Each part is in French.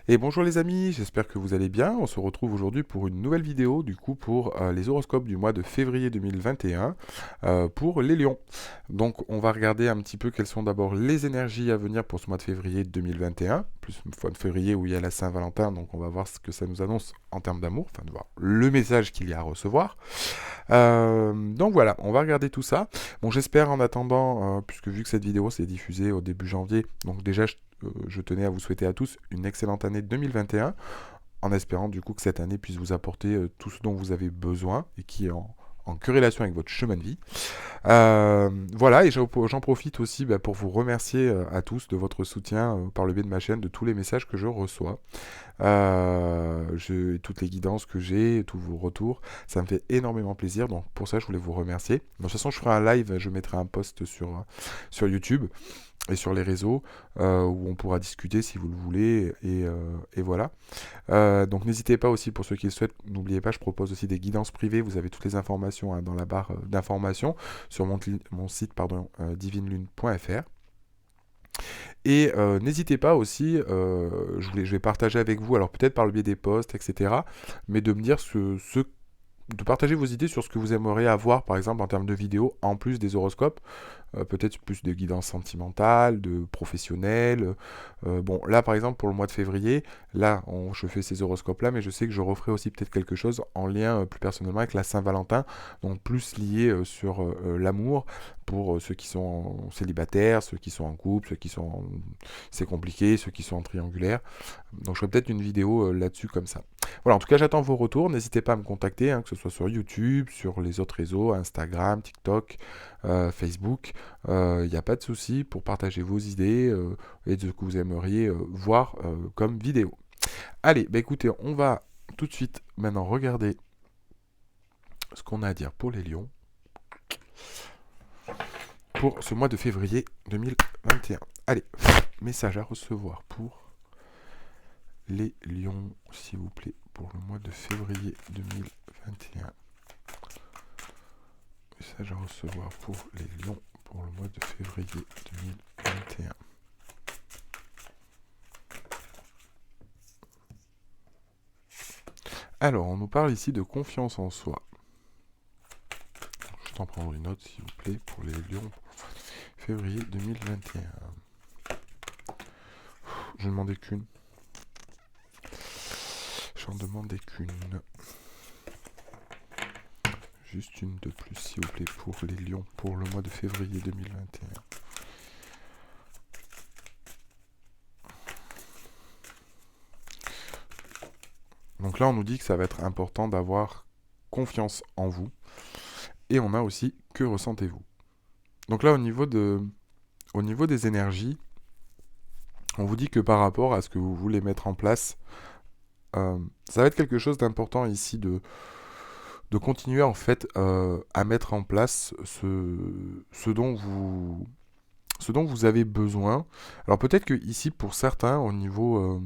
Et bonjour les amis, j'espère que vous allez bien. On se retrouve aujourd'hui pour une nouvelle vidéo du coup pour les horoscopes du mois de février 2021 pour les lions. Donc on va regarder un petit peu quelles sont d'abord les énergies à venir pour ce mois de février 2021, plus une fois de février où il y a la Saint-Valentin, donc on va voir ce que ça nous annonce en termes d'amour, enfin de voir le message qu'il y a à recevoir. Donc voilà, on va regarder tout ça. Bon, j'espère en attendant, puisque vu que cette vidéo s'est diffusée au début janvier, donc déjà je tenais à vous souhaiter à tous une excellente année 2021, en espérant du coup que cette année puisse vous apporter tout ce dont vous avez besoin et qui est en corrélation avec votre chemin de vie. Voilà, et j'en profite aussi pour vous remercier à tous de votre soutien par le biais de ma chaîne, de tous les messages que je reçois. Toutes les guidances que j'ai, tous vos retours, ça me fait énormément plaisir. Donc pour ça, je voulais vous remercier. De toute façon, je ferai un live, je mettrai un post sur YouTube et sur les réseaux où on pourra discuter si vous le voulez. Et voilà. Donc n'hésitez pas aussi pour ceux qui le souhaitent. N'oubliez pas, je propose aussi des guidances privées. Vous avez toutes les informations dans la barre d'informations sur mon site divinelune.fr. Et n'hésitez pas aussi, je vais partager avec vous, alors peut-être par le biais des posts, etc., mais de me dire de partager vos idées sur ce que vous aimeriez avoir, par exemple, en termes de vidéos, en plus des horoscopes. Peut-être plus de guidance sentimentale, de professionnelle. Bon, là, par exemple, pour le mois de février, là, je fais ces horoscopes-là, mais je sais que je referai aussi peut-être quelque chose en lien plus personnellement avec la Saint-Valentin, donc plus lié sur l'amour, pour ceux qui sont célibataires, ceux qui sont en couple, ceux qui sont c'est compliqué, ceux qui sont en triangulaire. Donc je ferai peut-être une vidéo là-dessus comme ça. Voilà, en tout cas, j'attends vos retours. N'hésitez pas à me contacter, hein, que ce soit sur YouTube, sur les autres réseaux, Instagram, TikTok, Facebook. Il n'y a pas de souci pour partager vos idées et de ce que vous aimeriez voir comme vidéo. Allez, bah écoutez, on va tout de suite maintenant regarder ce qu'on a à dire pour les lions pour ce mois de février 2021. Allez, message à recevoir pour les lions, s'il vous plaît, pour le mois de février 2021. Message à recevoir pour les lions pour le mois de février 2021. Alors, on nous parle ici de confiance en soi. Je t'en prendre une note, s'il vous plaît, pour les lions, février 2021. Je ne demandais qu'une. J'en demandais qu'une. Juste une de plus, s'il vous plaît, pour les lions, pour le mois de février 2021. Donc là, on nous dit que ça va être important d'avoir confiance en vous. Et on a aussi que ressentez-vous. Donc là, au niveau des énergies, on vous dit que par rapport à ce que vous voulez mettre en place, ça va être quelque chose d'important ici de continuer en fait à mettre en place ce dont vous avez besoin. Alors peut-être que ici pour certains au niveau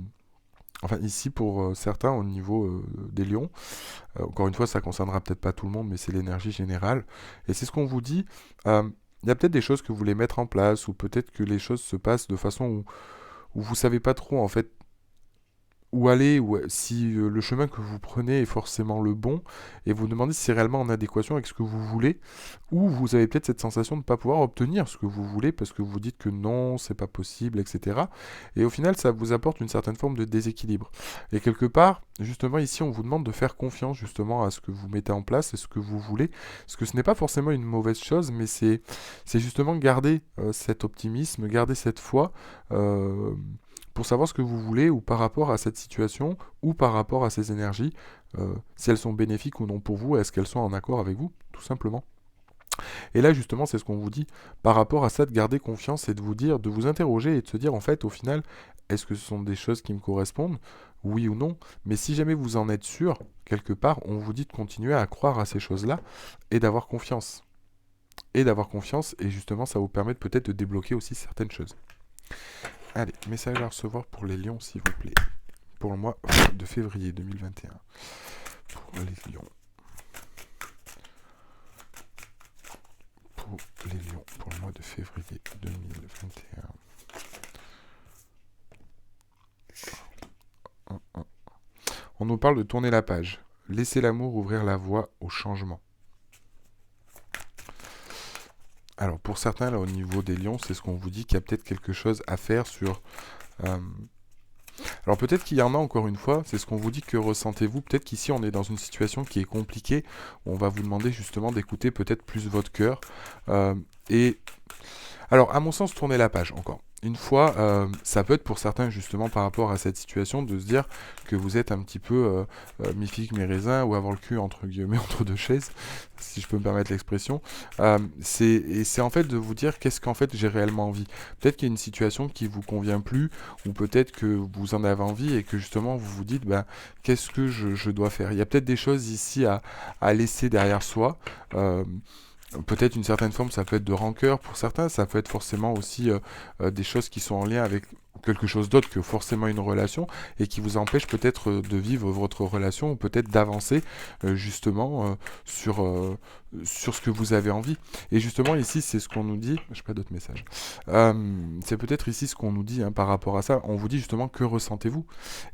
certains au niveau des lions, encore une fois ça concernera peut-être pas tout le monde mais c'est l'énergie générale et c'est ce qu'on vous dit. Il y a peut-être des choses que vous voulez mettre en place ou peut-être que les choses se passent de façon où vous savez pas trop en fait où aller, ou si le chemin que vous prenez est forcément le bon, et vous demandez si c'est réellement en adéquation avec ce que vous voulez, ou vous avez peut-être cette sensation de ne pas pouvoir obtenir ce que vous voulez parce que vous dites que non, c'est pas possible, etc. Et au final, ça vous apporte une certaine forme de déséquilibre. Et quelque part, justement, ici, on vous demande de faire confiance justement à ce que vous mettez en place et ce que vous voulez, parce que ce n'est pas forcément une mauvaise chose, mais c'est justement garder cet optimisme, garder cette foi. Euh, pour savoir ce que vous voulez ou par rapport à cette situation ou par rapport à ces énergies, si elles sont bénéfiques ou non pour vous, est-ce qu'elles sont en accord avec vous, tout simplement. Et là justement c'est ce qu'on vous dit par rapport à ça, de garder confiance et de vous dire, de vous interroger et de se dire en fait au final, est-ce que ce sont des choses qui me correspondent, oui ou non, mais si jamais vous en êtes sûr, quelque part, on vous dit de continuer à croire à ces choses-là et d'avoir confiance. Et d'avoir confiance, et justement ça vous permet peut-être de débloquer aussi certaines choses. Allez, message à recevoir pour les lions, s'il vous plaît. Pour le mois de février 2021. Pour les lions. Pour les lions, pour le mois de février 2021. On nous parle de tourner la page. Laissez l'amour ouvrir la voie au changement. Alors pour certains, là au niveau des lions, c'est ce qu'on vous dit qu'il y a peut-être quelque chose à faire sur... Alors peut-être qu'il y en a encore une fois, c'est ce qu'on vous dit, que ressentez-vous. Peut-être qu'ici on est dans une situation qui est compliquée, où on va vous demander justement d'écouter peut-être plus votre cœur. Et alors à mon sens, tourner la page encore. Une fois, ça peut être pour certains justement par rapport à cette situation de se dire que vous êtes un petit peu mi-figue mi-raisin ou avoir le cul entre guillemets entre deux chaises, si je peux me permettre l'expression. C'est en fait de vous dire qu'est-ce qu'en fait j'ai réellement envie. Peut-être qu'il y a une situation qui vous convient plus ou peut-être que vous en avez envie et que justement vous vous dites qu'est-ce que je dois faire. Il y a peut-être des choses ici à laisser derrière soi. Peut-être une certaine forme, ça peut être de rancœur pour certains, ça peut être forcément aussi des choses qui sont en lien avec quelque chose d'autre que forcément une relation et qui vous empêche peut-être de vivre votre relation ou peut-être d'avancer justement sur ce que vous avez envie. Et justement ici c'est ce qu'on nous dit, je n'ai pas d'autres messages, c'est peut-être ici ce qu'on nous dit par rapport à ça, on vous dit justement que ressentez-vous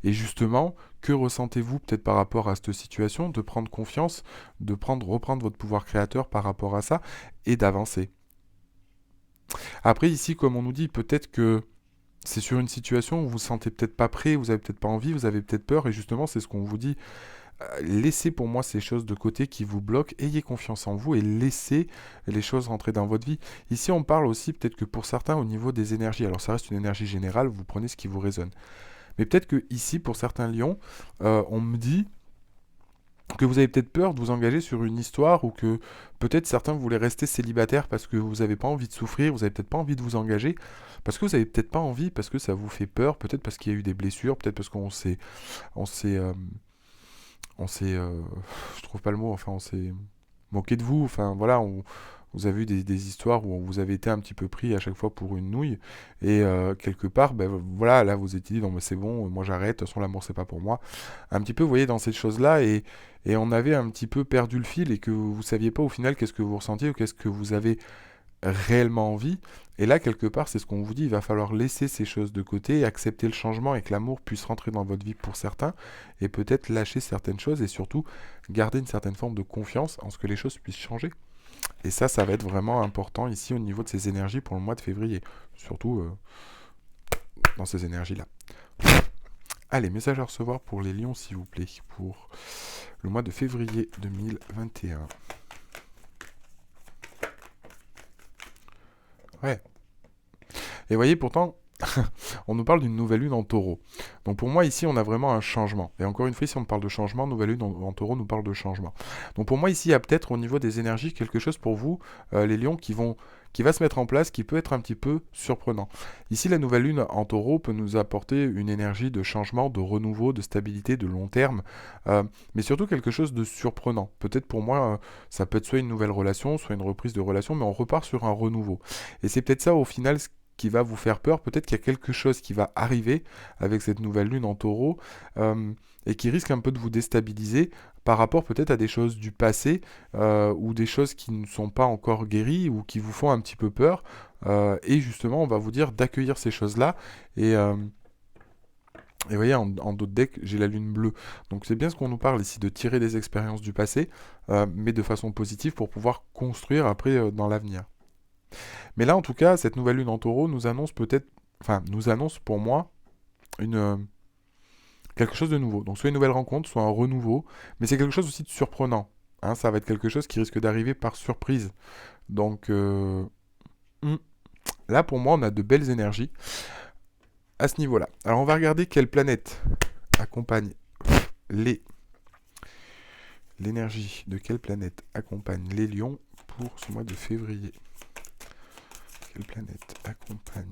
et justement que ressentez-vous peut-être par rapport à cette situation, de prendre confiance, de reprendre votre pouvoir créateur par rapport à ça et d'avancer. Après ici comme on nous dit peut-être que c'est sur une situation où vous ne vous sentez peut-être pas prêt, vous avez peut-être pas envie, vous avez peut-être peur, et justement, c'est ce qu'on vous dit. Laissez pour moi ces choses de côté qui vous bloquent, ayez confiance en vous et laissez les choses rentrer dans votre vie. Ici, on parle aussi peut-être que pour certains, au niveau des énergies, alors ça reste une énergie générale, vous prenez ce qui vous résonne. Mais peut-être que ici, pour certains lions, on me dit que vous avez peut-être peur de vous engager sur une histoire ou que peut-être certains voulaient rester célibataires parce que vous n'avez pas envie de souffrir, vous n'avez peut-être pas envie de vous engager, parce que vous n'avez peut-être pas envie, parce que ça vous fait peur, peut-être parce qu'il y a eu des blessures, peut-être parce on s'est, je trouve pas le mot, enfin on s'est moqué de vous, enfin voilà, vous avez eu des histoires où vous avez été un petit peu pris à chaque fois pour une nouille, et quelque part, voilà, là vous étiez dit, non mais c'est bon, moi j'arrête, de toute façon l'amour c'est pas pour moi. Un petit peu, vous voyez, dans cette chose-là, et on avait un petit peu perdu le fil, et que vous saviez pas au final qu'est-ce que vous ressentiez, ou qu'est-ce que vous avez réellement envie. Et là, quelque part, c'est ce qu'on vous dit, il va falloir laisser ces choses de côté, accepter le changement et que l'amour puisse rentrer dans votre vie pour certains, et peut-être lâcher certaines choses, et surtout garder une certaine forme de confiance en ce que les choses puissent changer. Et ça va être vraiment important ici au niveau de ces énergies pour le mois de février. Surtout dans ces énergies-là. Allez, message à recevoir pour les lions, s'il vous plaît, pour le mois de février 2021. Ouais. Et voyez, pourtant, on nous parle d'une nouvelle lune en taureau. Donc pour moi, ici, on a vraiment un changement. Et encore une fois, si on parle de changement, nouvelle lune en taureau nous parle de changement. Donc pour moi, ici, il y a peut-être au niveau des énergies quelque chose pour vous, les lions, qui va se mettre en place, qui peut être un petit peu surprenant. Ici, la nouvelle lune en taureau peut nous apporter une énergie de changement, de renouveau, de stabilité, de long terme, mais surtout quelque chose de surprenant. Peut-être pour moi, ça peut être soit une nouvelle relation, soit une reprise de relation, mais on repart sur un renouveau. Et c'est peut-être ça, au final, qui va vous faire peur. Peut-être qu'il y a quelque chose qui va arriver avec cette nouvelle lune en taureau et qui risque un peu de vous déstabiliser par rapport peut-être à des choses du passé ou des choses qui ne sont pas encore guéries ou qui vous font un petit peu peur. Et justement, on va vous dire d'accueillir ces choses-là. Et vous voyez, en d'autres decks, j'ai la lune bleue. Donc c'est bien ce qu'on nous parle ici, de tirer des expériences du passé, mais de façon positive pour pouvoir construire après dans l'avenir. Mais là, en tout cas, cette nouvelle lune en taureau nous annonce nous annonce pour moi quelque chose de nouveau. Donc soit une nouvelle rencontre, soit un renouveau, mais c'est quelque chose aussi de surprenant. Hein, ça va être quelque chose qui risque d'arriver par surprise. Donc là, pour moi, on a de belles énergies à ce niveau-là. Alors on va regarder quelle planète accompagne l'énergie de quelle planète accompagne les lions pour ce mois de février. Quelle planète accompagne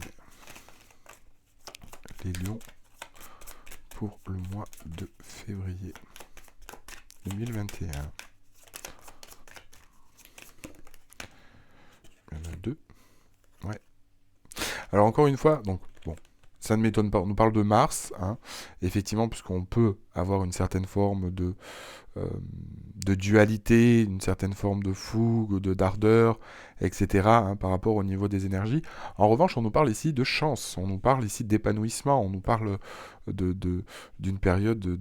les lions pour le mois de février 2021? Il y en a deux. Ouais. Alors encore une fois, donc bon, ça ne m'étonne pas. On nous parle de Mars, hein, effectivement, puisqu'on peut avoir une certaine forme euh, de dualité, une certaine forme de fougue, de d'ardeur, etc., hein, par rapport au niveau des énergies. En revanche, on nous parle ici de chance, on nous parle ici d'épanouissement, on nous parle d'une période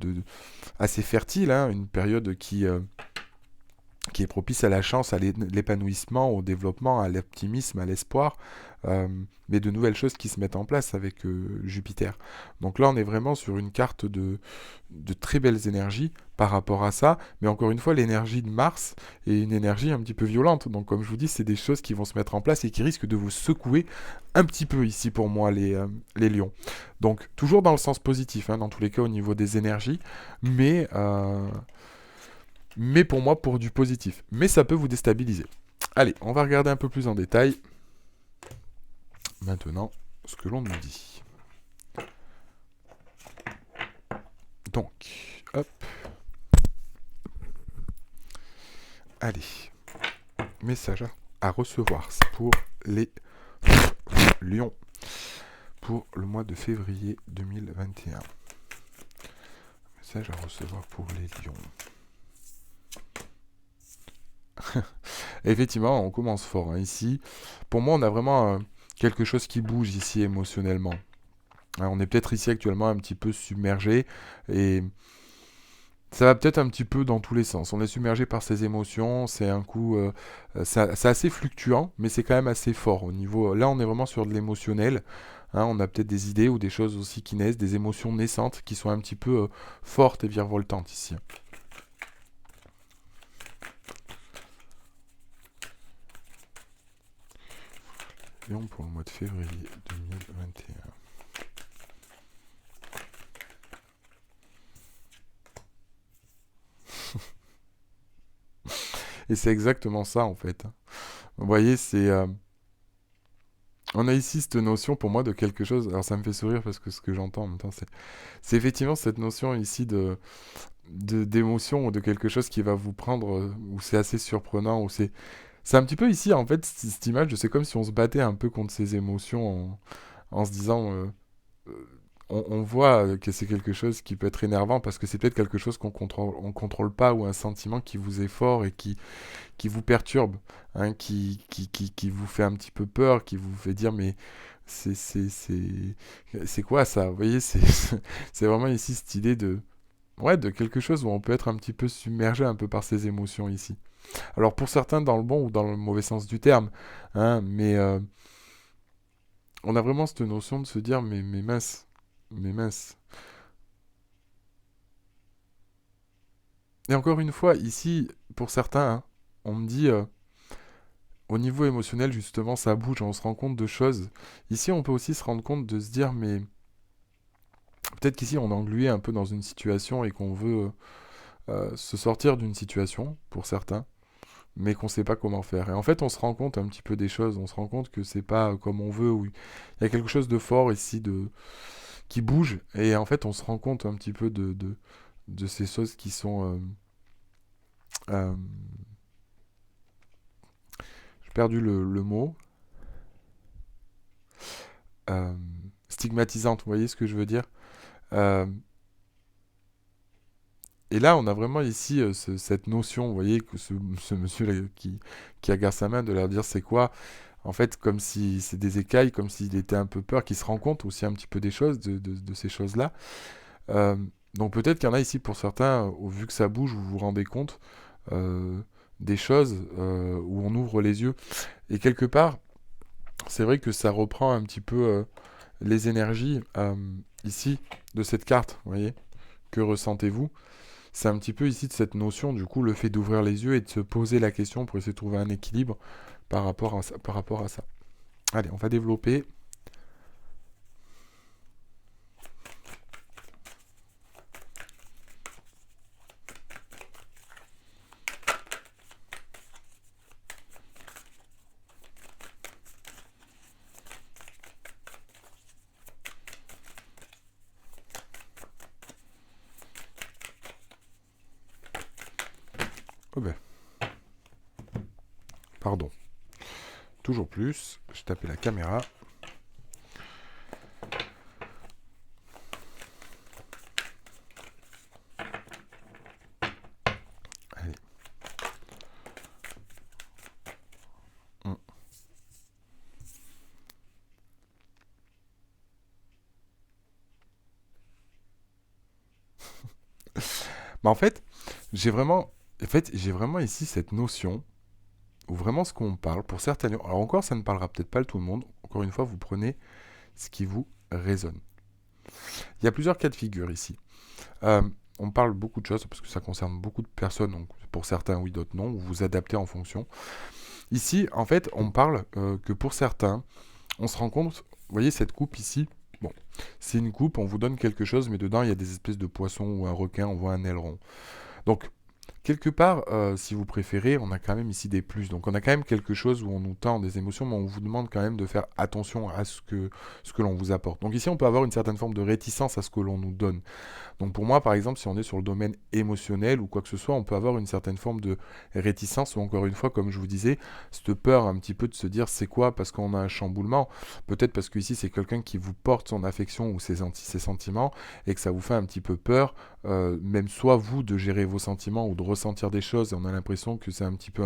assez fertile, hein, une période qui est propice à la chance, à l'épanouissement, au développement, à l'optimisme, à l'espoir, mais de nouvelles choses qui se mettent en place avec Jupiter. Donc là, on est vraiment sur une carte de très belles énergies par rapport à ça, mais encore une fois, l'énergie de Mars est une énergie un petit peu violente. Donc comme je vous dis, c'est des choses qui vont se mettre en place et qui risquent de vous secouer un petit peu ici pour moi, les lions. Donc toujours dans le sens positif, hein, dans tous les cas au niveau des énergies, mais... mais pour moi, pour du positif. Mais ça peut vous déstabiliser. Allez, on va regarder un peu plus en détail. Maintenant, ce que l'on nous dit. Donc, hop. Allez. Message à recevoir. C'est pour les lions. Pour le mois de février 2021. Message à recevoir pour les lions. Effectivement, on commence fort, hein, ici. Pour moi, on a vraiment quelque chose qui bouge ici émotionnellement. Hein, on est peut-être ici actuellement un petit peu submergé et ça va peut-être un petit peu dans tous les sens. On est submergé par ces émotions, c'est un coup, c'est assez fluctuant, mais c'est quand même assez fort au niveau. Là, on est vraiment sur de l'émotionnel. Hein, on a peut-être des idées ou des choses aussi qui naissent, des émotions naissantes qui sont un petit peu fortes et virevoltantes ici. Lion pour le mois de février 2021. Et c'est exactement ça en fait. Vous voyez, on a ici cette notion pour moi de quelque chose. Alors ça me fait sourire parce que ce que j'entends en même temps, c'est effectivement cette notion ici d'émotion ou de quelque chose qui va vous prendre, où c'est assez surprenant, où c'est un petit peu ici en fait cette image, c'est comme si on se battait un peu contre ces émotions en se disant. On voit que c'est quelque chose qui peut être énervant parce que c'est peut-être quelque chose on contrôle pas ou un sentiment qui vous est fort et qui vous perturbe, hein, qui vous fait un petit peu peur, qui vous fait dire mais c'est quoi ça? Vous voyez, c'est vraiment ici cette idée ouais, de quelque chose où on peut être un petit peu submergé un peu par ces émotions ici. Alors pour certains dans le bon ou dans le mauvais sens du terme, hein, mais on a vraiment cette notion de se dire mais mince, mais mince. Et encore une fois, ici, pour certains, hein, on me dit, au niveau émotionnel, justement, ça bouge, on se rend compte de choses. Ici, on peut aussi se rendre compte de se dire, mais peut-être qu'ici, on est englué un peu dans une situation et qu'on veut se sortir d'une situation, pour certains, mais qu'on ne sait pas comment faire. Et en fait, on se rend compte un petit peu des choses, on se rend compte que c'est pas comme on veut, ou il y a quelque chose de fort ici, qui bouge, et en fait, on se rend compte un petit peu de ces choses qui sont... euh, j'ai perdu le mot. euh, Stigmatisante, vous voyez ce que je veux dire? Euh, et là, on a vraiment ici cette notion, vous voyez, que ce monsieur-là qui agarre sa main, de leur dire c'est quoi? En fait, comme si c'est des écailles, comme s'il était un peu peur, qu'il se rend compte aussi un petit peu des choses, de ces choses-là. Euh, donc peut-être qu'il y en a ici pour certains, au vu que ça bouge, vous vous rendez compte euh, des choses où on ouvre les yeux. Et quelque part, c'est vrai que ça reprend un petit peu les énergies ici de cette carte, vous voyez. Que ressentez-vous? C'est un petit peu ici de cette notion, du coup, le fait d'ouvrir les yeux et de se poser la question pour essayer de trouver un équilibre par rapport à ça. Par rapport à ça. Allez, on va développer. Oh ben, pardon. Toujours plus. Je tapais la caméra. Mais en fait, j'ai vraiment ici cette notion où vraiment ce qu'on parle, pour certaines... Alors encore, ça ne parlera peut-être pas à tout le monde. Encore une fois, vous prenez ce qui vous résonne. Il y a plusieurs cas de figure ici. Euh, on parle beaucoup de choses parce que ça concerne beaucoup de personnes. Donc pour certains, oui, d'autres non. Vous vous adaptez en fonction. Ici, en fait, on parle que pour certains, on se rend compte, vous voyez cette coupe ici, bon, c'est une coupe, on vous donne quelque chose, mais dedans, il y a des espèces de poissons ou un requin, on voit un aileron. Donc, quelque part, si vous préférez, on a quand même ici des plus. Donc on a quand même quelque chose où on nous tend des émotions, mais on vous demande quand même de faire attention à ce que l'on vous apporte. Donc ici, on peut avoir une certaine forme de réticence à ce que l'on nous donne. Donc pour moi, par exemple, si on est sur le domaine émotionnel ou quoi que ce soit, on peut avoir une certaine forme de réticence ou encore une fois, comme je vous disais, cette peur un petit peu de se dire c'est quoi parce qu'on a un chamboulement. Peut-être parce que ici c'est quelqu'un qui vous porte son affection ou ses sentiments et que ça vous fait un petit peu peur, même soit vous de gérer vos sentiments ou de ressentir des choses et on a l'impression que c'est un petit peu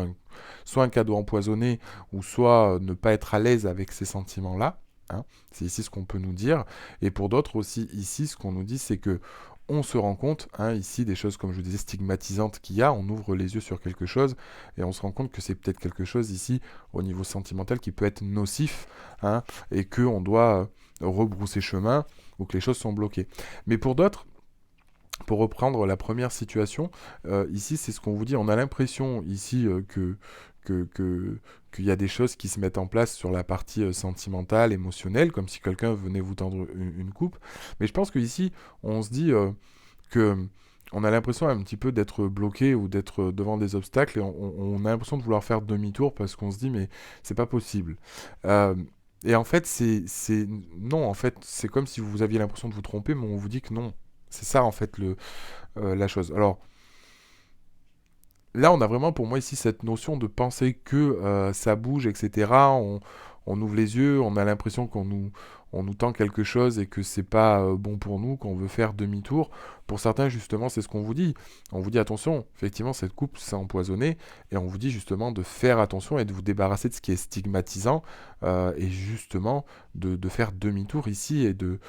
soit un cadeau empoisonné ou soit ne pas être à l'aise avec ces sentiments-là. Hein. C'est ici ce qu'on peut nous dire. Et pour d'autres aussi, ici, ce qu'on nous dit, c'est que on se rend compte, hein, ici, des choses, comme je vous disais, stigmatisantes qu'il y a, on ouvre les yeux sur quelque chose, et on se rend compte que c'est peut-être quelque chose ici, au niveau sentimental, qui peut être nocif, hein, et qu'on doit rebrousser chemin, ou que les choses sont bloquées. Mais pour d'autres, pour reprendre la première situation, ici, c'est ce qu'on vous dit, on a l'impression ici que, qu'il y a des choses qui se mettent en place sur la partie sentimentale, émotionnelle, comme si quelqu'un venait vous tendre une coupe. Mais je pense qu'ici, on se dit que on a l'impression un petit peu d'être bloqué ou d'être devant des obstacles et on a l'impression de vouloir faire demi-tour parce qu'on se dit mais c'est pas possible. Euh, et en fait, non, en fait, c'est comme si vous aviez l'impression de vous tromper, mais on vous dit que non. C'est ça en fait la chose. Alors, là, on a vraiment pour moi ici cette notion de penser que ça bouge, etc. On ouvre les yeux, on a l'impression on nous tend quelque chose et que c'est pas bon pour nous, qu'on veut faire demi-tour. Pour certains, justement, c'est ce qu'on vous dit. On vous dit attention, effectivement, cette coupe, c'est empoisonné. Et on vous dit justement de faire attention et de vous débarrasser de ce qui est stigmatisant et justement de faire demi-tour ici et de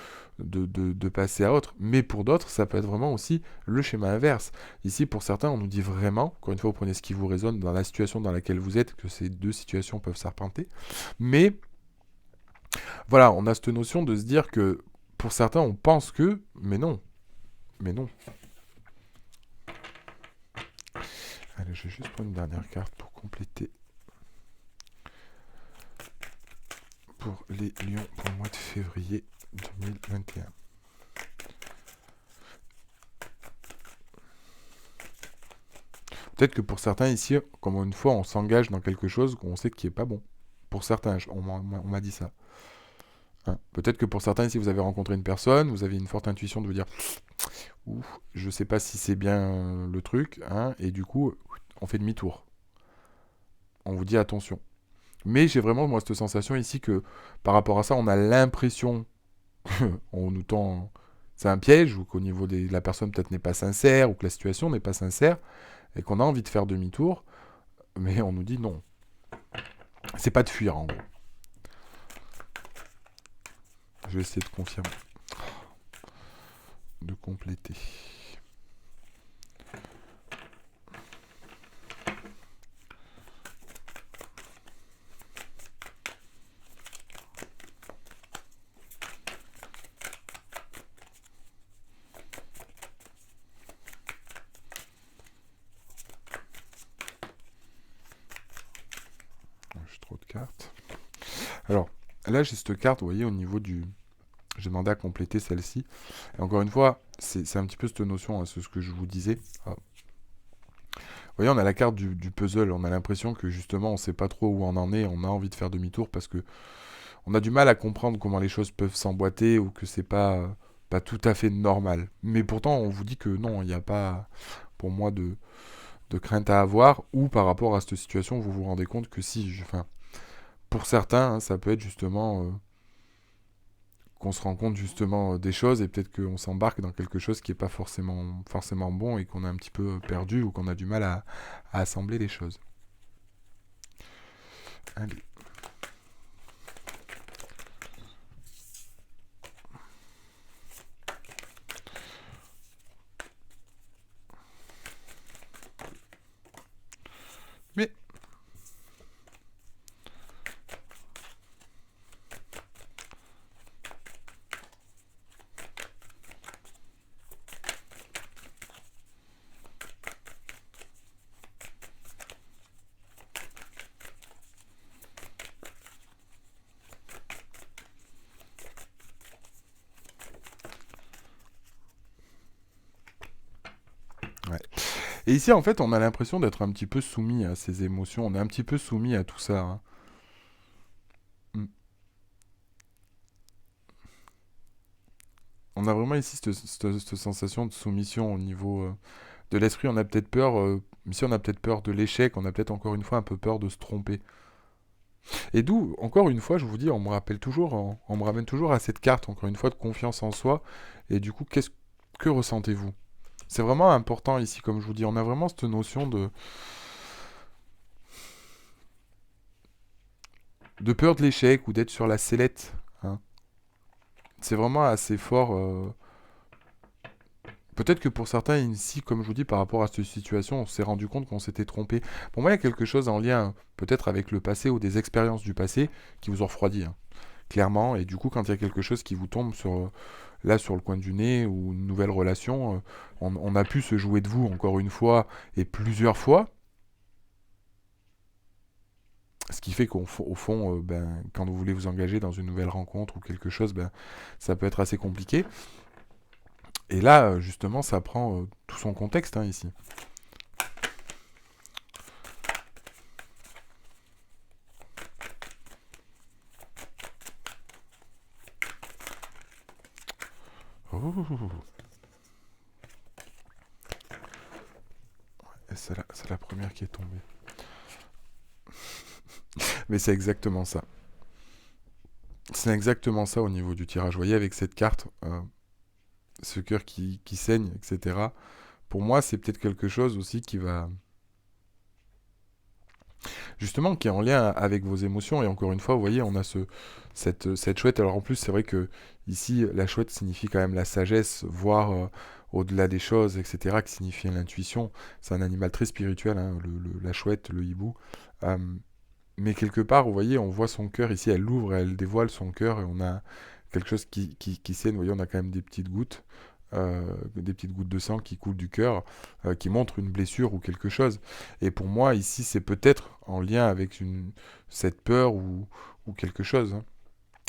passer à autre. Mais pour d'autres, ça peut être vraiment aussi le schéma inverse. Ici, pour certains, on nous dit vraiment, encore une fois, vous prenez ce qui vous résonne dans la situation dans laquelle vous êtes, que ces deux situations peuvent s'arpenter. Mais voilà, on a cette notion de se dire que pour certains, on pense que, mais non. Mais non. Allez, je vais juste prendre une dernière carte pour compléter. Pour les lions pour le mois de février 2021. Peut-être que pour certains ici, comme une fois, on s'engage dans quelque chose qu'on sait qui est pas bon. Pour certains, on m'a dit ça. Hein. Peut-être que pour certains ici, vous avez rencontré une personne, vous avez une forte intuition de vous dire, ouf, je sais pas si c'est bien le truc, hein, et du coup, on fait demi-tour. On vous dit attention. Mais j'ai vraiment moi cette sensation ici que par rapport à ça, on a l'impression qu'on nous tend, c'est un piège ou qu'au niveau de la personne peut-être n'est pas sincère ou que la situation n'est pas sincère et qu'on a envie de faire demi-tour, mais on nous dit non. C'est pas de fuir en gros. Je vais essayer de confirmer, de compléter. J'ai trop de cartes. Alors, là j'ai cette carte, vous voyez, au niveau du... J'ai demandé à compléter celle-ci. Et encore une fois, c'est un petit peu cette notion, hein, c'est ce que je vous disais. Ah. Vous voyez, on a la carte du puzzle. On a l'impression que justement, on ne sait pas trop où on en est. On a envie de faire demi-tour parce que on a du mal à comprendre comment les choses peuvent s'emboîter ou que c'est pas tout à fait normal. Mais pourtant, on vous dit que non, il n'y a pas, pour moi, de crainte à avoir. Ou par rapport à cette situation, vous vous rendez compte que si, enfin, pour certains, hein, ça peut être justement qu'on se rend compte justement des choses et peut-être qu'on s'embarque dans quelque chose qui n'est pas forcément bon et qu'on est un petit peu perdu ou qu'on a du mal à assembler les choses. Allez. Et ici, en fait, on a l'impression d'être un petit peu soumis à ces émotions, on est un petit peu soumis à tout ça, hein. Mm. On a vraiment ici cette sensation de soumission au niveau de l'esprit. On a peut-être peur, si on a peut-être peur de l'échec, on a peut-être encore une fois un peu peur de se tromper. Et d'où, encore une fois, je vous dis, on me rappelle toujours, on me ramène toujours à cette carte, encore une fois, de confiance en soi. Et du coup, que ressentez-vous? C'est vraiment important ici, comme je vous dis, on a vraiment cette notion de peur de l'échec ou d'être sur la sellette, hein. C'est vraiment assez fort. Peut-être que pour certains ici, comme je vous dis, par rapport à cette situation, on s'est rendu compte qu'on s'était trompé. Pour moi, il y a quelque chose en lien peut-être avec le passé ou des expériences du passé qui vous ont refroidi, hein, clairement. Et du coup, quand il y a quelque chose qui vous tombe là sur le coin du nez ou une nouvelle relation, on a pu se jouer de vous encore une fois et plusieurs fois. Ce qui fait qu'au fond, ben, quand vous voulez vous engager dans une nouvelle rencontre ou quelque chose, ben, ça peut être assez compliqué. Et là, justement, ça prend tout son contexte, hein, ici. Oh. Et c'est la première qui est tombée. Mais c'est exactement ça. C'est exactement ça au niveau du tirage. Vous voyez, avec cette carte, ce cœur qui saigne, etc. Pour moi, c'est peut-être quelque chose aussi qui va... Justement, qui est en lien avec vos émotions. Et encore une fois, vous voyez, on a cette chouette. Alors en plus, c'est vrai que ici, la chouette signifie quand même la sagesse, voir au-delà des choses, etc., qui signifie l'intuition. C'est un animal très spirituel, hein, la chouette, le hibou. Euh, mais quelque part, vous voyez, on voit son cœur ici, elle l'ouvre, elle dévoile son cœur, et on a quelque chose qui saigne. Vous voyez, on a quand même des petites gouttes de sang qui coulent du cœur, qui montrent une blessure ou quelque chose. Et pour moi, ici, c'est peut-être en lien avec cette peur ou quelque chose, hein.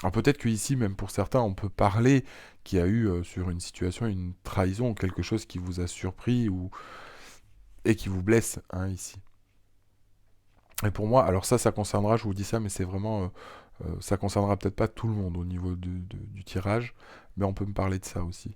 Alors peut-être qu'ici, même pour certains, on peut parler qu'il y a eu sur une situation une trahison ou quelque chose qui vous a surpris et qui vous blesse, hein, ici. Et pour moi, alors ça concernera, je vous dis ça, mais c'est vraiment, ça concernera peut-être pas tout le monde au niveau du tirage, mais on peut me parler de ça aussi.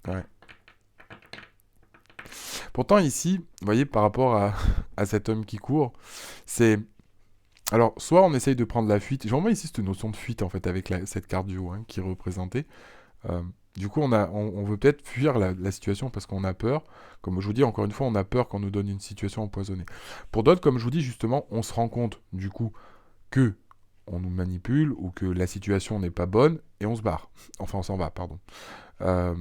Ouais. Pourtant ici, vous voyez, par rapport à cet homme qui court, c'est... Alors, soit on essaye de prendre la fuite, j'ai vraiment ici cette notion de fuite en fait avec cette carte du haut, hein, qui est représentée. Euh, du coup, on veut peut-être fuir la situation parce qu'on a peur. Comme je vous dis, encore une fois, on a peur qu'on nous donne une situation empoisonnée. Pour d'autres, comme je vous dis, justement, on se rend compte, du coup, que on nous manipule ou que la situation n'est pas bonne et on se barre. Enfin, on s'en va, pardon. Euh,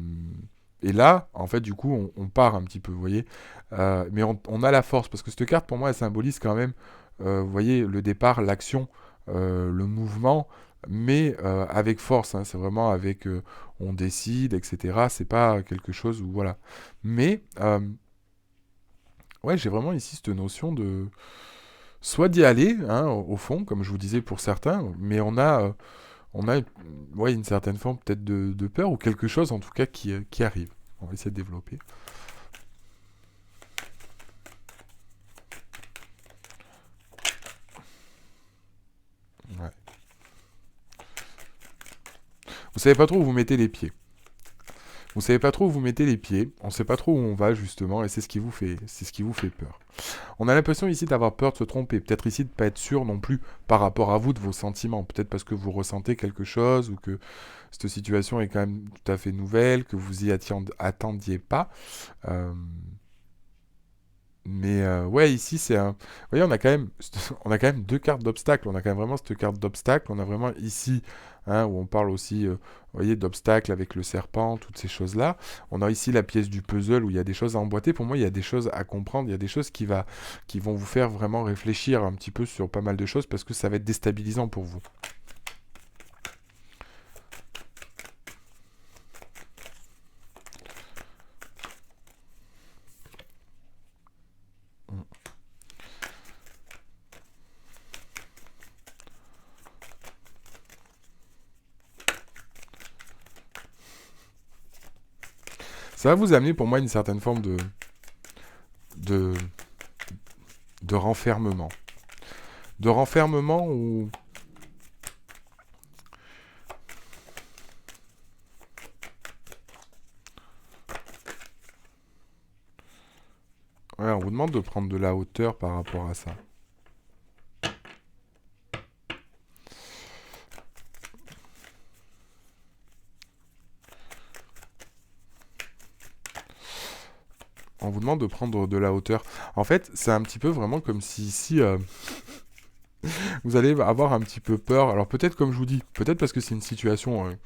et là, en fait, du coup, on part un petit peu, vous voyez. Mais on a la force, parce que cette carte, pour moi, elle symbolise quand même, vous voyez, le départ, l'action, le mouvement, mais avec force, hein. C'est vraiment avec, on décide, etc. C'est pas quelque chose où, voilà. Mais, ouais, j'ai vraiment ici cette notion de... Soit d'y aller, hein, au fond, comme je vous disais pour certains, mais on a ouais, une certaine forme peut-être de peur ou quelque chose en tout cas qui arrive. On va essayer de développer. Ouais. Vous savez pas trop où vous mettez les pieds. Vous savez pas trop où vous mettez les pieds. On sait pas trop où on va justement et c'est ce qui vous fait peur. On a l'impression ici d'avoir peur de se tromper. Peut-être ici de pas être sûr non plus par rapport à vous de vos sentiments. Peut-être parce que vous ressentez quelque chose ou que cette situation est quand même tout à fait nouvelle, que vous y attendiez pas. Euh, Mais ouais, ici c'est un. Vous voyez, on a quand même deux cartes d'obstacle. On a quand même vraiment cette carte d'obstacle. On a vraiment ici, hein, où on parle aussi, vous voyez, d'obstacle avec le serpent, toutes ces choses-là. On a ici la pièce du puzzle où il y a des choses à emboîter. Pour moi, il y a des choses à comprendre. Il y a des choses qui vont vous faire vraiment réfléchir un petit peu sur pas mal de choses parce que ça va être déstabilisant pour vous. Ça va vous amener pour moi une certaine forme de, de renfermement. De renfermement où... Ouais, on vous demande de prendre de la hauteur par rapport à ça. On vous demande de prendre de la hauteur. En fait, c'est un petit peu vraiment comme si ici, vous allez avoir un petit peu peur. Alors peut-être comme je vous dis, peut-être parce que c'est une situation,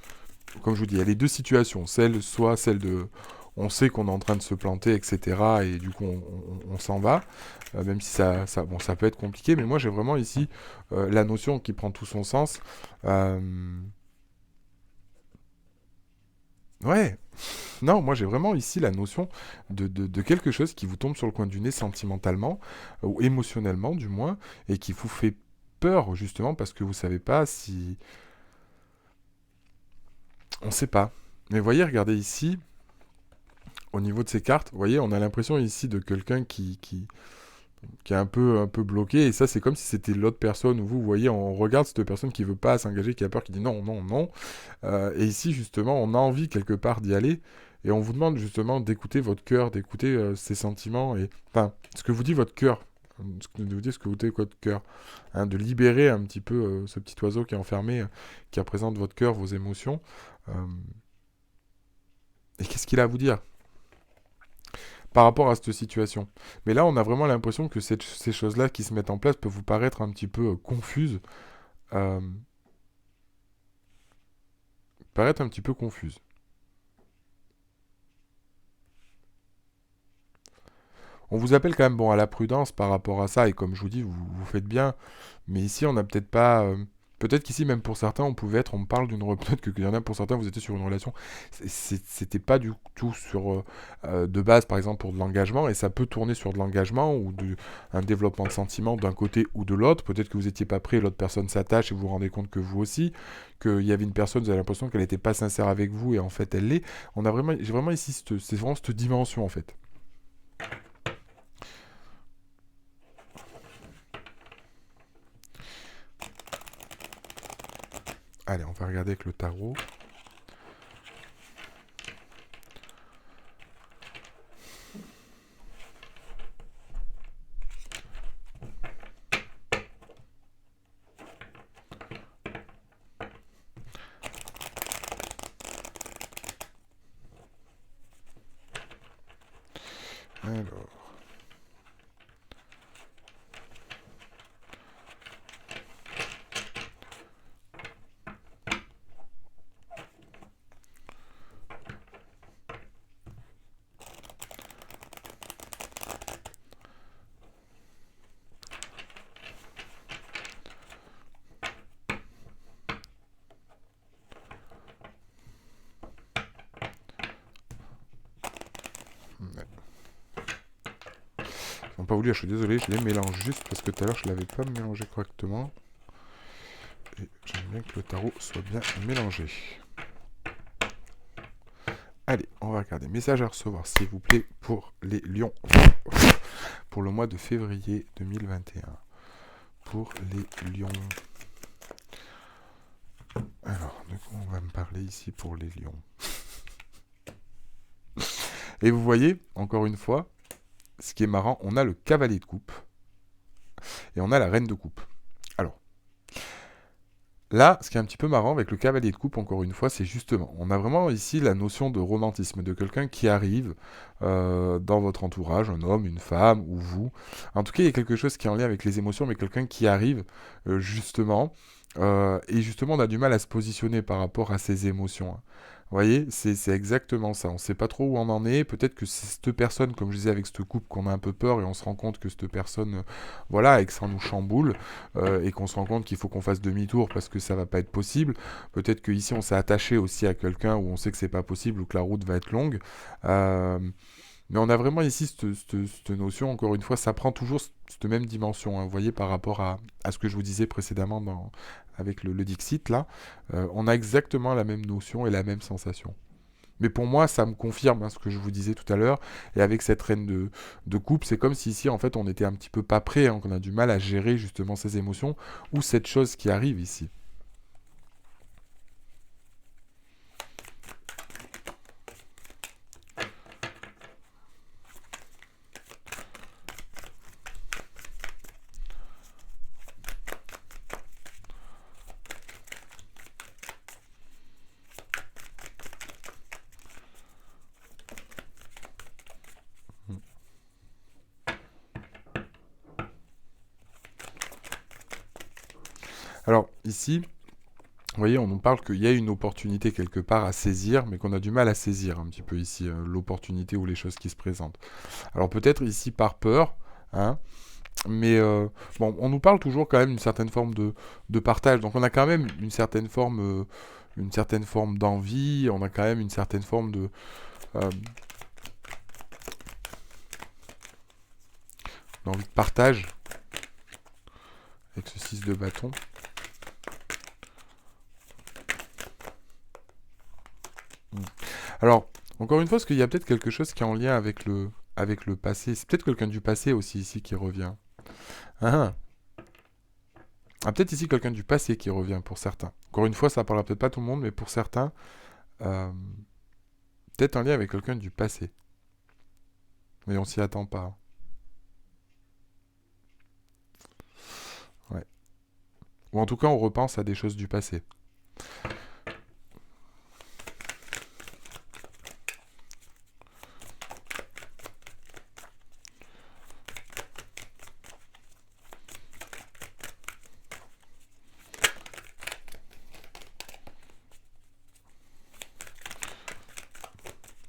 comme je vous dis, il y a les deux situations. Soit celle de, on sait qu'on est en train de se planter, etc. Et du coup, on s'en va, même si bon, ça peut être compliqué. Mais moi, j'ai vraiment ici la notion qui prend tout son sens. Euh, ouais, non, moi j'ai vraiment ici la notion de quelque chose qui vous tombe sur le coin du nez sentimentalement, ou émotionnellement du moins, et qui vous fait peur justement parce que vous savez pas si... On sait pas. Mais voyez, regardez ici, au niveau de ces cartes, vous voyez, on a l'impression ici de quelqu'un qui est un peu bloqué, et ça c'est comme si c'était l'autre personne, où vous voyez, on regarde cette personne qui veut pas s'engager, qui a peur, qui dit non, non, non. Et ici justement, on a envie quelque part d'y aller, et on vous demande justement d'écouter votre cœur, d'écouter ses sentiments, et enfin, ce que vous dit votre cœur, de vous dire ce que vous dit votre cœur, hein, de libérer un petit peu ce petit oiseau qui est enfermé, qui représente votre cœur, vos émotions. Euh, et qu'est-ce qu'il a à vous dire par rapport à cette situation? Mais là, on a vraiment l'impression que ces choses-là qui se mettent en place peuvent vous paraître un petit peu confuses, euh, paraître un petit peu confuses. On vous appelle quand même bon à la prudence par rapport à ça, et comme je vous dis, vous faites bien, mais ici on n'a peut-être pas... peut-être qu'ici, même pour certains, on parle d'une peut-être qu'il y en a pour certains, vous étiez sur une relation, c'était pas du tout sur de base, par exemple, pour de l'engagement, et ça peut tourner sur de l'engagement ou un développement de sentiments d'un côté ou de l'autre. Peut-être que vous n'étiez pas prêt, l'autre personne s'attache et vous vous rendez compte que vous aussi, qu'il y avait une personne, vous avez l'impression qu'elle n'était pas sincère avec vous, et en fait elle l'est. J'ai vraiment ici, c'est vraiment cette dimension en fait. Allez, on va regarder avec le tarot. Alors. Ils n'ont pas voulu, je suis désolé, je les mélange juste parce que tout à l'heure je ne l'avais pas mélangé correctement. Et j'aime bien que le tarot soit bien mélangé. Allez, on va regarder. Message à recevoir, s'il vous plaît, pour les lions. Pour le mois de février 2021. Pour les lions. Alors, de quoi on va me parler ici pour les lions? Et vous voyez, encore une fois, ce qui est marrant, on a le cavalier de coupe et on a la reine de coupe. Alors, là, ce qui est un petit peu marrant avec le cavalier de coupe, encore une fois, c'est justement, on a vraiment ici la notion de romantisme, de quelqu'un qui arrive dans votre entourage, un homme, une femme, ou vous. En tout cas, il y a quelque chose qui est en lien avec les émotions, mais quelqu'un qui arrive justement, et justement, on a du mal à se positionner par rapport à ses émotions, hein. Vous voyez, c'est exactement ça. On ne sait pas trop où on en est. Peut-être que c'est cette personne, comme je disais avec cette coupe, qu'on a un peu peur et on se rend compte que cette personne, voilà, et que ça nous chamboule et qu'on se rend compte qu'il faut qu'on fasse demi-tour parce que ça va pas être possible. Peut-être qu'ici on s'est attaché aussi à quelqu'un où on sait que c'est pas possible ou que la route va être longue. Euh, mais on a vraiment ici cette notion, encore une fois, ça prend toujours cette même dimension, hein. Vous voyez, par rapport à ce que je vous disais précédemment avec le Dixit, là, on a exactement la même notion et la même sensation. Mais pour moi, ça me confirme ce que je vous disais tout à l'heure. Et avec cette reine de coupe, c'est comme si ici, en fait, on était un petit peu pas prêt, qu'on a du mal à gérer justement ces émotions ou cette chose qui arrive ici. Alors ici, vous voyez, on nous parle qu'il y a une opportunité quelque part à saisir, mais qu'on a du mal à saisir un petit peu ici, l'opportunité ou les choses qui se présentent. Alors peut-être ici par peur, hein, mais bon, on nous parle toujours quand même d'une certaine forme de partage. Donc on a quand même une certaine forme d'envie, on a quand même une certaine forme euh, d'envie de partage avec ce 6 de bâton. Alors, encore une fois, parce qu'il y a peut-être quelque chose qui est en lien avec le passé. C'est peut-être quelqu'un du passé aussi ici qui revient. Ah, peut-être ici quelqu'un du passé qui revient pour certains. Encore une fois, ça parlera peut-être pas tout le monde, mais pour certains, euh, peut-être en lien avec quelqu'un du passé. Mais on s'y attend pas. Ouais. Ou en tout cas, on repense à des choses du passé.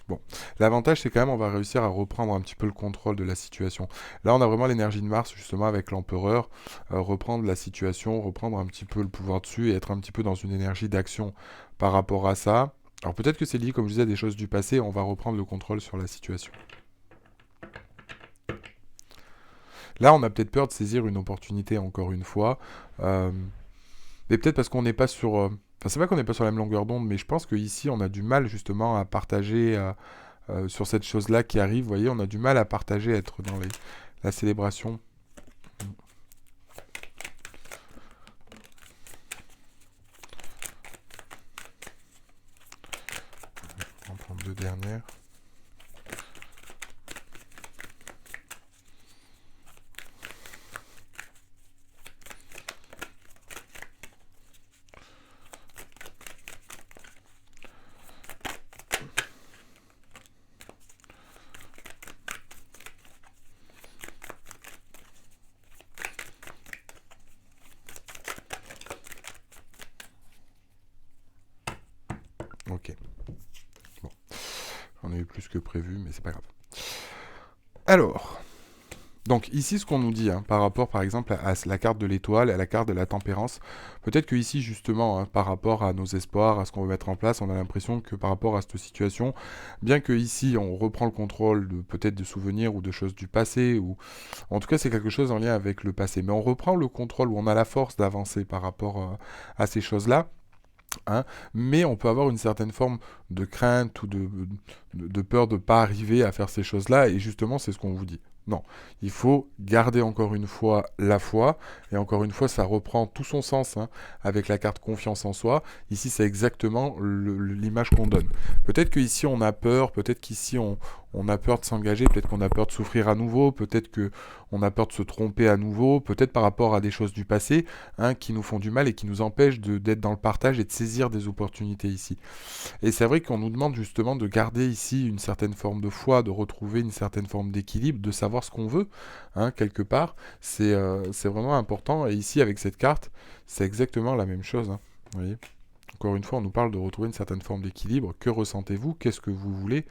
Bon, l'avantage c'est quand même on va réussir à reprendre un petit peu le contrôle de la situation. Là on a vraiment l'énergie de Mars justement avec l'empereur, reprendre la situation, reprendre un petit peu le pouvoir dessus et être un petit peu dans une énergie d'action par rapport à ça. Alors peut-être que c'est lié comme je disais à des choses du passé, on va reprendre le contrôle sur la situation. Là on a peut-être peur de saisir une opportunité encore une fois, euh, mais peut-être parce qu'on n'est pas sur... Enfin c'est pas qu'on n'est pas sur la même longueur d'onde, mais je pense qu'ici on a du mal justement à partager... sur cette chose-là qui arrive. Vous voyez, on a du mal à partager, à être dans la célébration. On va en prendre deux dernières. Ok. Bon. On a eu plus que prévu, mais c'est pas grave. Alors, donc ici, ce qu'on nous dit, par rapport par exemple à la carte de l'étoile, à la carte de la tempérance, peut-être que ici justement, par rapport à nos espoirs, à ce qu'on veut mettre en place, on a l'impression que par rapport à cette situation, bien que ici on reprend le contrôle de peut-être de souvenirs ou de choses du passé, ou en tout cas c'est quelque chose en lien avec le passé, mais on reprend le contrôle où on a la force d'avancer par rapport à ces choses-là. Hein, mais on peut avoir une certaine forme de crainte ou de peur de ne pas arriver à faire ces choses-là, et justement, c'est ce qu'on vous dit. Non, il faut garder encore une fois la foi, et encore une fois, ça reprend tout son sens avec la carte confiance en soi. Ici, c'est exactement l'image qu'on donne. Peut-être qu'ici, on a peur, peut-être qu'ici, on a peur de s'engager, peut-être qu'on a peur de souffrir à nouveau, peut-être qu'on a peur de se tromper à nouveau, peut-être par rapport à des choses du passé, qui nous font du mal et qui nous empêchent d'être dans le partage et de saisir des opportunités ici. Et c'est vrai qu'on nous demande justement de garder ici une certaine forme de foi, de retrouver une certaine forme d'équilibre, de savoir ce qu'on veut, quelque part. C'est vraiment important. Et ici, avec cette carte, c'est exactement la même chose. Vous voyez, encore une fois, on nous parle de retrouver une certaine forme d'équilibre. Que ressentez-vous? Qu'est-ce que vous voulez?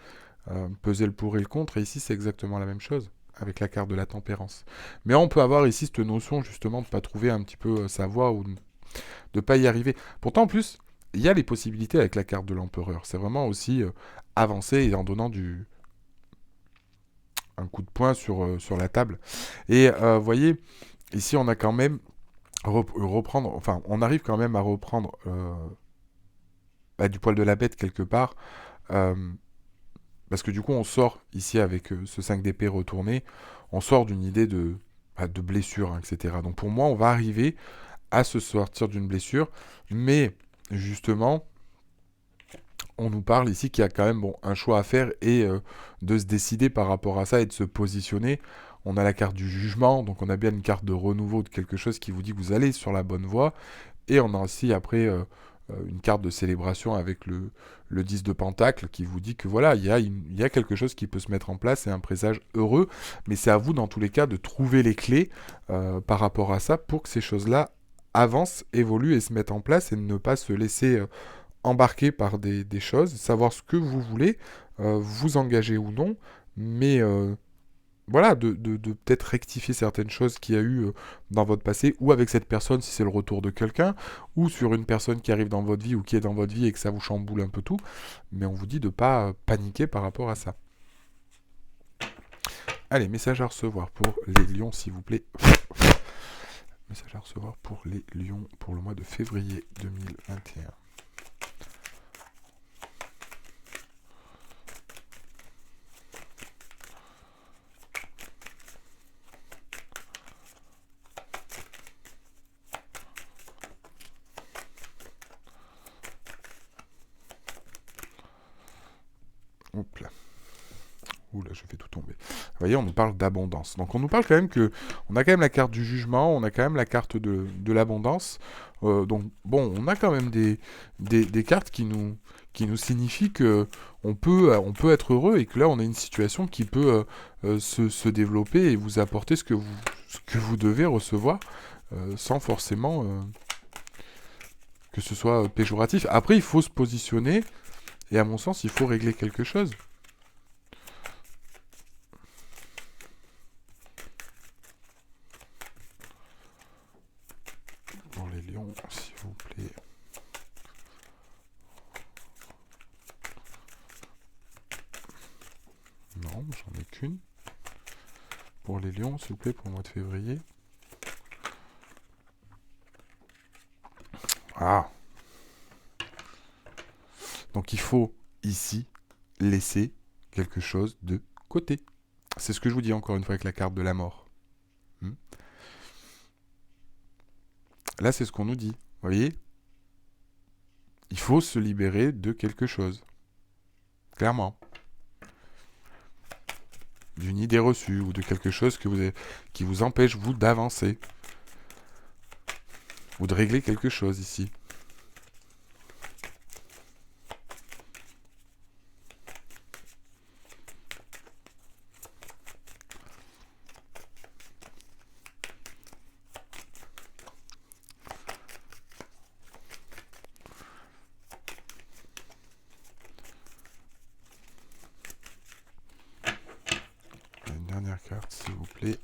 Peser le pour et le contre. Et ici, c'est exactement la même chose avec la carte de la tempérance. Mais on peut avoir ici cette notion justement de ne pas trouver un petit peu sa voie ou de ne pas y arriver. Pourtant, en plus, il y a les possibilités avec la carte de l'empereur. C'est vraiment aussi avancer et en donnant un coup de poing sur la table. Et vous voyez, ici, on a quand même reprendre, enfin, on arrive quand même à reprendre du poil de la bête quelque part Euh, Parce que du coup, on sort ici avec ce 5 d'épée retourné, on sort d'une idée de blessure, hein, etc. Donc pour moi, on va arriver à se sortir d'une blessure, mais justement, on nous parle ici qu'il y a quand même bon, un choix à faire et de se décider par rapport à ça et de se positionner. On a la carte du jugement, donc on a bien une carte de renouveau de quelque chose qui vous dit que vous allez sur la bonne voie. Et on a aussi après une carte de célébration avec le 10 de Pentacle qui vous dit que voilà, il y a quelque chose qui peut se mettre en place et un présage heureux. Mais c'est à vous dans tous les cas de trouver les clés par rapport à ça pour que ces choses-là avancent, évoluent et se mettent en place et de ne pas se laisser embarquer par des choses, savoir ce que vous voulez, vous engager ou non, mais voilà, de peut-être rectifier certaines choses qu'il y a eu dans votre passé, ou avec cette personne si c'est le retour de quelqu'un, ou sur une personne qui arrive dans votre vie ou qui est dans votre vie et que ça vous chamboule un peu tout, mais on vous dit de ne pas paniquer par rapport à ça. Allez, message à recevoir pour les lions, s'il vous plaît. Message à recevoir pour les lions pour le mois de février 2021. Hop là. Oula, je fais tout tomber. Vous voyez, on nous parle d'abondance. Donc on nous parle quand même que... On a quand même la carte du jugement, on a quand même la carte de l'abondance. Donc bon, on a quand même des cartes qui nous signifient que on peut être heureux et que là on a une situation qui peut se développer et vous apporter ce que vous devez recevoir sans forcément que ce soit péjoratif. Après, il faut se positionner et à mon sens, il faut régler quelque chose. Pour les lions, s'il vous plaît. Non, j'en ai qu'une. Pour les lions, s'il vous plaît, pour le mois de février. Ah. Donc il faut ici laisser quelque chose de côté. C'est ce que je vous dis encore une fois avec la carte de la mort. Là, c'est ce qu'on nous dit. Vous voyez ? Il faut se libérer de quelque chose. Clairement. D'une idée reçue ou de quelque chose qui vous empêche, vous, d'avancer. Ou de régler quelque chose ici. Une dernière carte, s'il vous plaît.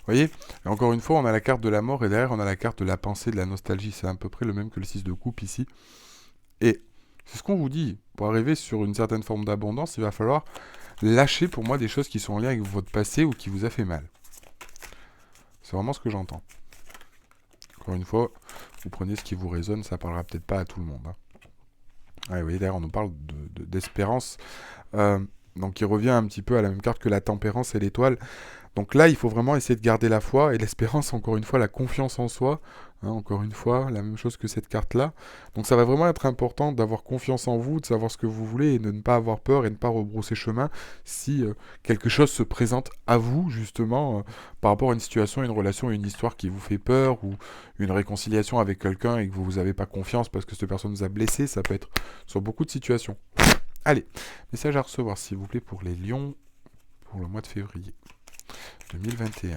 Vous voyez, et encore une fois, on a la carte de la mort et derrière, on a la carte de la pensée, de la nostalgie. C'est à peu près le même que le 6 de coupe ici. Et c'est ce qu'on vous dit. Pour arriver sur une certaine forme d'abondance, il va falloir lâcher pour moi des choses qui sont en lien avec votre passé ou qui vous a fait mal. C'est vraiment ce que j'entends. Encore une fois, vous prenez ce qui vous résonne, ça parlera peut-être pas à tout le monde. Hein. Ah, vous voyez, d'ailleurs, on nous parle d'espérance. Donc il revient un petit peu à la même carte que la tempérance et l'étoile. Donc là, il faut vraiment essayer de garder la foi et l'espérance, encore une fois, la confiance en soi. Hein, encore une fois, la même chose que cette carte-là. Donc ça va vraiment être important d'avoir confiance en vous, de savoir ce que vous voulez et de ne pas avoir peur et ne pas rebrousser chemin si quelque chose se présente à vous, justement, par rapport à une situation, une relation, une histoire qui vous fait peur ou une réconciliation avec quelqu'un et que vous n'avez pas confiance parce que cette personne vous a blessé. Ça peut être sur beaucoup de situations. Allez, message à recevoir, s'il vous plaît, pour les lions pour le mois de février 2021.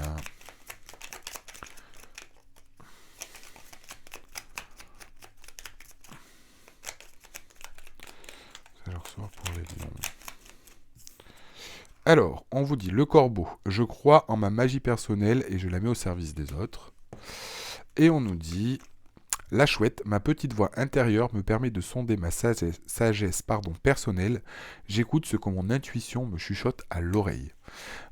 Message à recevoir pour les lions. Alors, on vous dit le corbeau. Je crois en ma magie personnelle et je la mets au service des autres. Et on nous dit... La chouette, ma petite voix intérieure me permet de sonder ma sagesse personnelle. J'écoute ce que mon intuition me chuchote à l'oreille.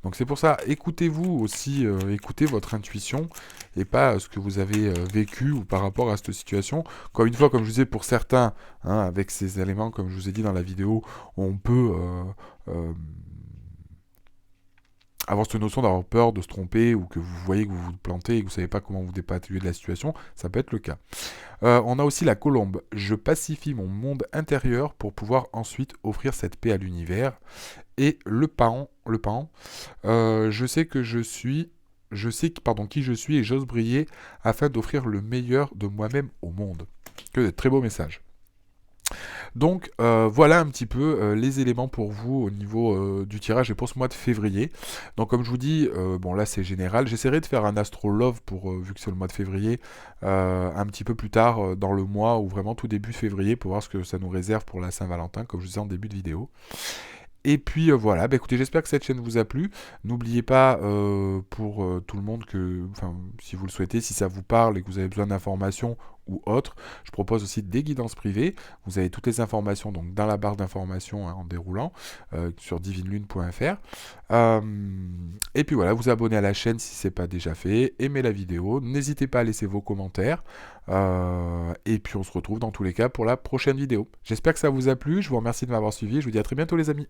Donc c'est pour ça, écoutez-vous aussi, écoutez votre intuition et pas ce que vous avez vécu ou par rapport à cette situation. Encore une fois, comme je vous disais, pour certains, hein, avec ces éléments, comme je vous ai dit dans la vidéo, on peut avoir cette notion d'avoir peur de se tromper ou que vous voyez que vous vous plantez et que vous ne savez pas comment vous dépatouiller de la situation, ça peut être le cas. On a aussi la colombe. Je pacifie mon monde intérieur pour pouvoir ensuite offrir cette paix à l'univers. Et le paon, je sais que qui je suis et j'ose briller afin d'offrir le meilleur de moi-même au monde. Que de très beaux messages. Donc voilà un petit peu les éléments pour vous au niveau du tirage et pour ce mois de février. Donc comme je vous dis, bon là c'est général, j'essaierai de faire un Astro Love pour, vu que c'est le mois de février, un petit peu plus tard dans le mois ou vraiment tout début février pour voir ce que ça nous réserve pour la Saint-Valentin comme je disais en début de vidéo. Et puis voilà, bah écoutez, j'espère que cette chaîne vous a plu. N'oubliez pas pour tout le monde que, enfin, si vous le souhaitez, si ça vous parle et que vous avez besoin d'informations ou autres, je propose aussi des guidances privées. Vous avez toutes les informations donc dans la barre d'informations hein, en déroulant sur divinelune.fr. Et puis voilà, vous abonnez à la chaîne si ce n'est pas déjà fait, aimez la vidéo, n'hésitez pas à laisser vos commentaires. Et puis on se retrouve dans tous les cas pour la prochaine vidéo. J'espère que ça vous a plu, je vous remercie de m'avoir suivi, je vous dis à très bientôt les amis.